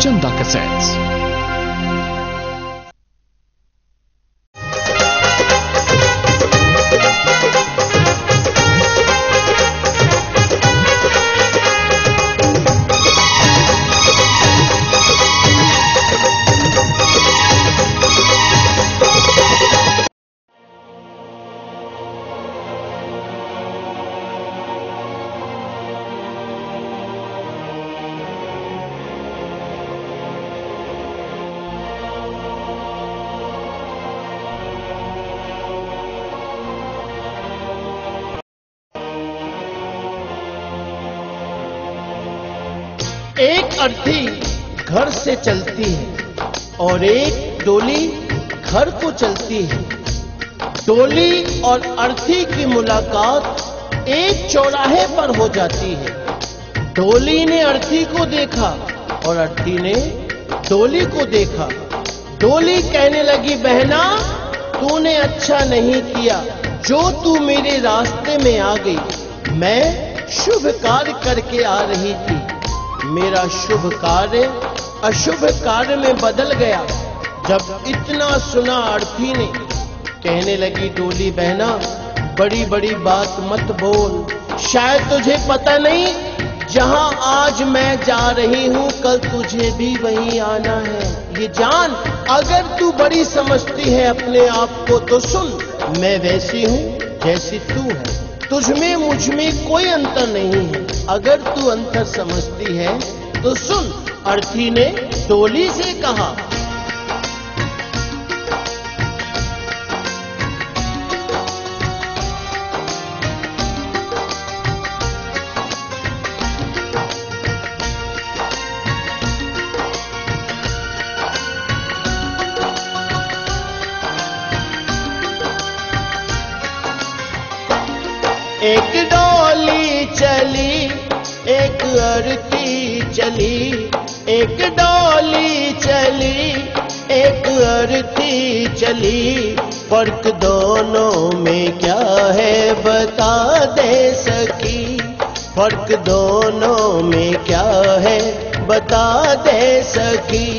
चंदा कैसेट्स। एक अर्थी घर से चलती है और एक डोली घर को चलती है। डोली और अर्थी की मुलाकात एक चौराहे पर हो जाती है। डोली ने अर्थी को देखा और अर्थी ने डोली को देखा। डोली कहने लगी, बहना तूने अच्छा नहीं किया जो तू मेरे रास्ते में आ गई। मैं शुभ कार्य करके आ रही थी, मेरा शुभ कार्य अशुभ कार्य में बदल गया। जब इतना सुना अर्थी ने कहने लगी, डोली बहना बड़ी बड़ी बात मत बोल, शायद तुझे पता नहीं जहां आज मैं जा रही हूं कल तुझे भी वहीं आना है। ये जान, अगर तू बड़ी समझती है अपने आप को तो सुन, मैं वैसी हूं जैसी तू है, तुझमें मुझमें कोई अंतर नहीं है। अगर तू अंतर समझती है तो सुन। अर्थी ने डोली से कहा, एक डोली चली एक अर्थी चली, एक डोली चली एक अर्थी चली। फर्क दोनों में क्या है बता दे सकी, फर्क दोनों में क्या है बता दे सकी।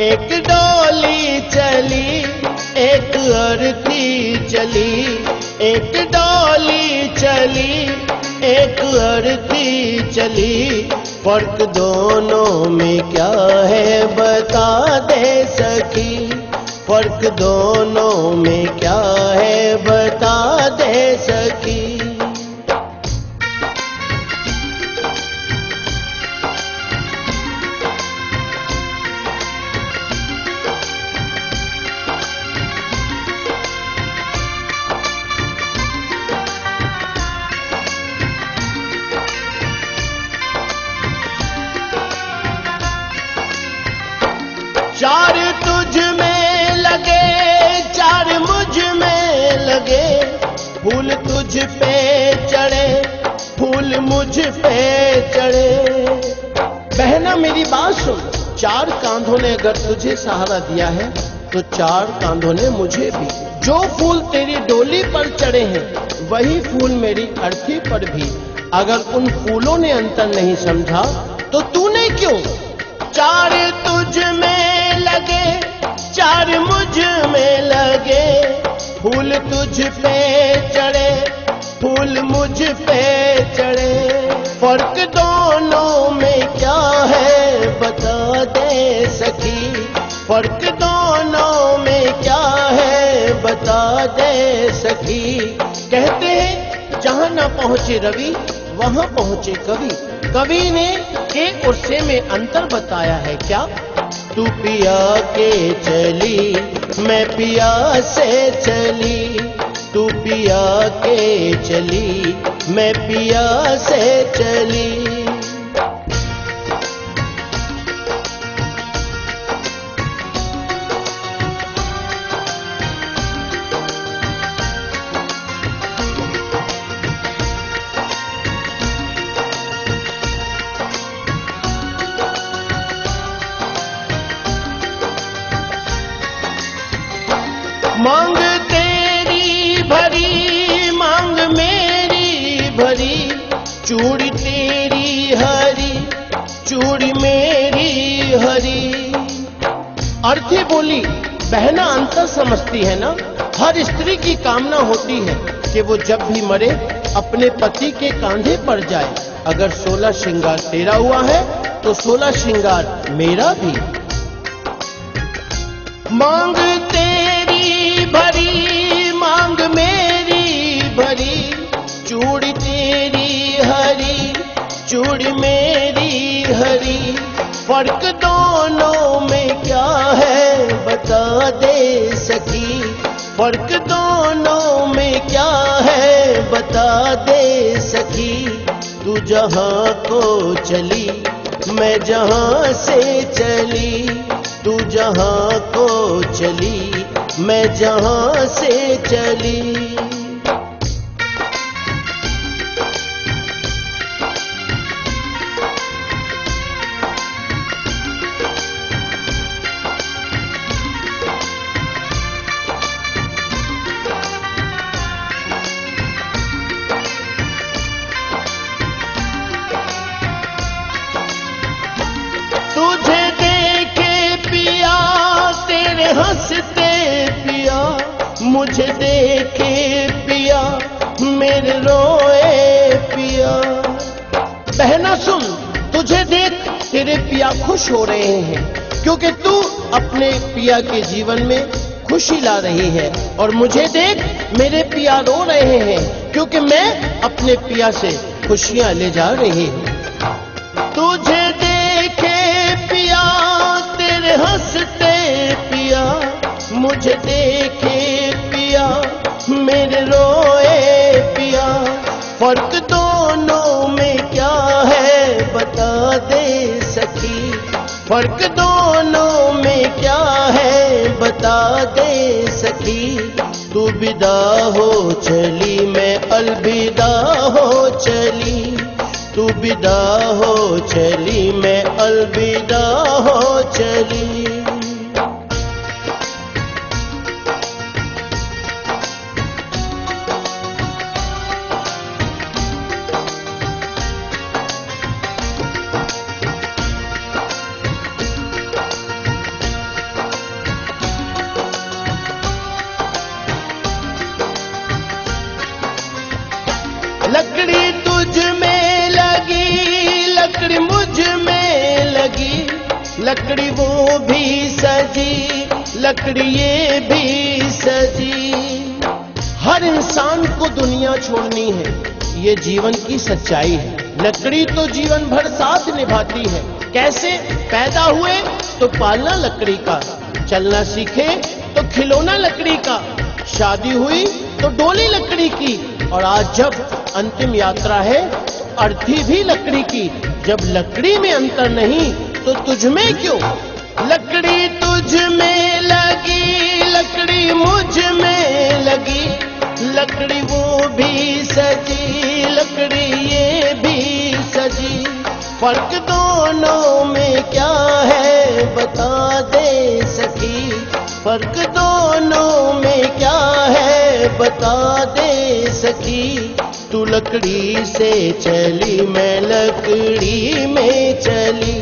एक डोली चली एक अर्थी चली, एक डोली चली एक अर्थी चली। फर्क दोनों में क्या है बता दे सकी, फर्क दोनों में क्या है बता दे सकी। चार तुझ में लगे चार मुझ में लगे, फूल तुझ पे चढ़े फूल मुझ पे चढ़े। बहना मेरी बात सुन, चार कांधों ने अगर तुझे सहारा दिया है तो चार कांधों ने मुझे भी। जो फूल तेरी डोली पर चढ़े हैं वही फूल मेरी अर्थी पर भी। अगर उन फूलों ने अंतर नहीं समझा तो तूने क्यों। चार तुझ में लगे चार मुझ में लगे, फूल तुझ पे चढ़े फूल मुझ पे चढ़े। फर्क दोनों में क्या है बता दे सकी, फर्क दोनों में क्या है बता दे सकी। कहते हैं जहां न पहुंचे रवि वहां पहुंचे कवि। कवि ने के और से में अंतर बताया है क्या। तू पिया के चली मैं पिया से चली, तू पिया के चली मैं पिया से चली। मांग तेरी भरी मांग मेरी भरी, चूड़ी तेरी आंखें बोली, बहना अंतर समझती है ना। हर स्त्री की कामना होती है कि वो जब भी मरे अपने पति के कांधे पर जाए। अगर 16 श्रृंगार तेरा हुआ है तो 16 श्रृंगार मेरा भी। मांग तेरी भरी, मांग मेरी भरी, चूड़ी तेरी हरी, चूड़ी मेरी हरी, फर्क दोनों में क्या है बता दे सखी, फर्क दोनों में क्या है बता दे सखी। तू जहां को चली मैं जहां से चली, तू जहां को चली मैं जहां से चली। तुझे देखे पिया तेरे हंसते पिया, मुझे देखे पिया मेरे रोए पिया। बहना सुन, तुझे देख तेरे पिया खुश हो रहे हैं क्योंकि तू अपने पिया के जीवन में खुशी ला रही है, और मुझे देख मेरे पिया रो रहे हैं क्योंकि मैं अपने पिया से खुशियां ले जा रही हूं। तुझे देखे पिया तेरे हंसते पिया, मुझे देखे पिया मेरे रोए पिया, फर्क दोनों में क्या है बता दे सखी, फर्क दोनों में क्या है बता दे सखी। तू विदा हो चली मैं अलविदा हो चली, तू विदा हो चली मैं अलविदा हो चली। लकड़ी तुझ में लगी, लकड़ी मुझ में लगी, लकड़ी वो भी सजी, लकड़ी ये भी सजी। हर इंसान को दुनिया छोड़नी है, ये जीवन की सच्चाई है। लकड़ी तो जीवन भर साथ निभाती है। कैसे? पैदा हुए तो पालना लकड़ी का, चलना सीखे तो खिलौना लकड़ी का, शादी हुई तो डोली लकड़ी की, और आज जब अंतिम यात्रा है अर्थी भी लकड़ी की। जब लकड़ी में अंतर नहीं तो तुझ में क्यों? लकड़ी तुझ में लगी, लकड़ी मुझ में लगी, लकड़ी वो भी सजी, लकड़ी ये भी सजी। फर्क दोनों में क्या है बता दे सखी, फर्क दोनों में क्या है बता दे सखी। तू लकड़ी से चली मैं लकड़ी में चली,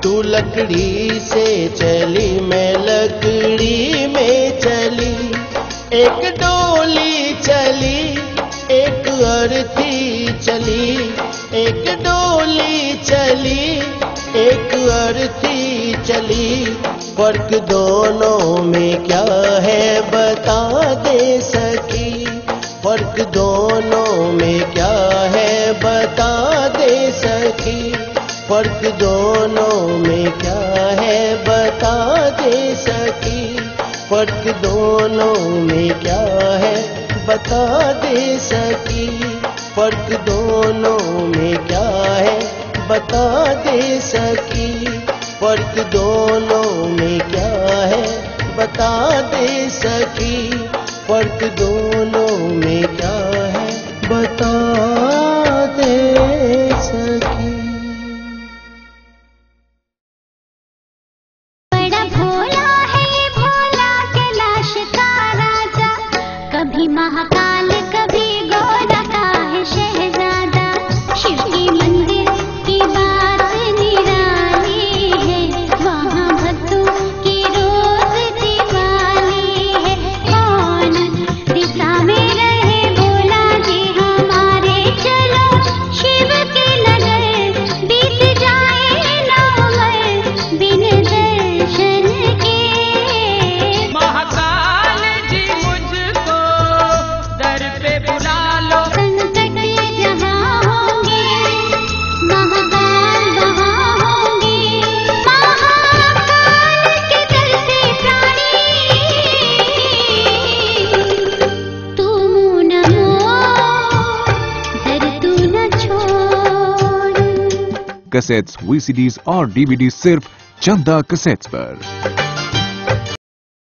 तू लकड़ी से चली मैं लकड़ी में चली। एक डोली चली एक अर्थी चली, एक डोली चली एक अर्थी चली। फर्क दोनों में क्या है बता दे सकी, फर्क दोनों में क्या है बता दे सकी, फर्क दोनों में क्या है बता दे सकी, फर्क दोनों में क्या है बता दे सकी, फर्क दोनों में क्या है बता दे सकी, फर्क दोनों में क्या है बता दे सकी, फर्क दोनों में क्या है बता दे सकी। बड़ा भोला है भोला कैलाश का राजा, कभी महाकाल कभी गौरा का है शहजादा। शिव के मंदिर की बात निराली है, वहाँ भक्तों की रोज कैसेट्स, VCDs और DVDs सिर्फ चंदा कैसेट्स पर।